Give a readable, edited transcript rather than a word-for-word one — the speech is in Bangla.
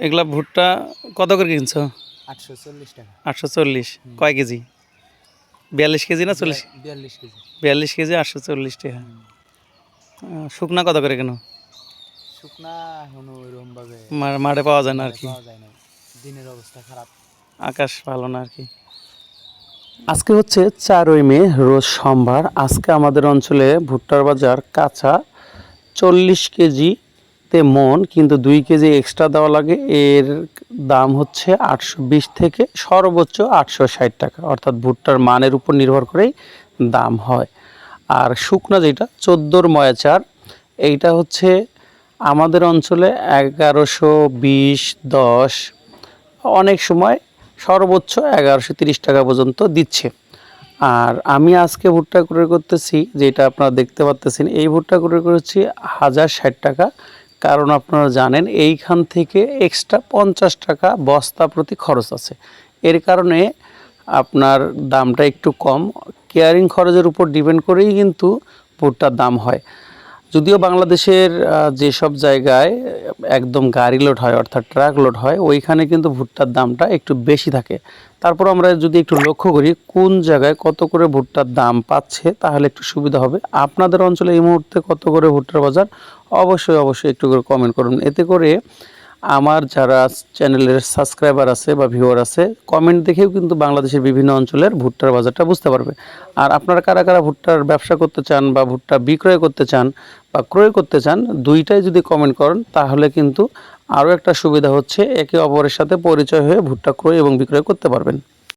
এগুলা ভুট্টা কত করে কিনছো? 840 টাকা। 840। কয় কেজি? 42 কেজি না 40? 42 কেজি। 42 কেজি 840 টাকা। শুকনা কত করে কেন? শুকনা এখনো ওইরকম ভাবে মাঠে পাওয়া যায় না আর কি, পাওয়া যায় না, দিনের অবস্থা খারাপ। আকাশ ভালো না আর কি। আজকে হচ্ছে 4ই মে, রোজ সোমবার। আজকে আমাদের অঞ্চলে ভুট্টার বাজার কাঁচা 40 কেজিতে মন, কিন্তু 2 কেজি এক্সট্রা দেওয়া লাগে। এর দাম হচ্ছে 820 থেকে সর্বোচ্চ 860 টাকা, অর্থাৎ ভুট্টার মানের উপর নির্ভর করেই দাম হয়। আর শুকনা যেটা 14 ময়া চার, এইটা হচ্ছে আমাদের অঞ্চলে 1120, 10, অনেক সময় সর্বোচ্চ 1130 টাকা পর্যন্ত দিচ্ছে। আর আমি আজকে ভুট্টা ক্রয় করতেছি, যেটা আপনারা দেখতে পাচ্ছেন, এই ভুট্টা ক্রয় করেছি 1060 টাকা। কারণ আপনারা জানেন এইখান থেকে এক্সট্রা 50 টাকা বস্তা প্রতি খরচ আছে। এর কারণে আপনার দামটা একটু কম। কেয়ারিং খরচের উপর ডিপেন্ড করেই কিন্তু ভুট্টার দাম হয়। যদিও বাংলাদেশের যেসব জায়গায় একদম গাড়ি লোড হয়, অর্থাৎ ট্রাক লোড হয়, ওইখানে কিন্তু ভুট্টার দামটা একটু বেশি থাকে। তারপর আমরা যদি একটু লক্ষ্য করি কোন জায়গায় কত করে ভুট্টার দাম পাচ্ছে, তাহলে একটু সুবিধা হবে। আপনাদের অঞ্চলে এই মুহূর্তে কত করে ভুট্টার বাজার, অবশ্যই একটু করে কমেন্ট করুন। এতে করে আমার যারা চ্যানেলের সাবস্ক্রাইবার আছে বা ভিউয়ার আছে, কমেন্ট দেখেও কিন্তু বাংলাদেশের বিভিন্ন অঞ্চলের ভুট্টার বাজারটা বুঝতে পারবে। আর আপনারা কারা কারা ভুট্টার ব্যবসা করতে চান বা ভুট্টা বিক্রয় করতে চান বা ক্রয় করতে চান, দুইটাই যদি কমেন্ট করেন, তাহলে কিন্তু আরও একটা সুবিধা হচ্ছে, একে অপরের সাথে পরিচয় হয়ে ভুট্টা ক্রয় এবং বিক্রয় করতে পারবেন।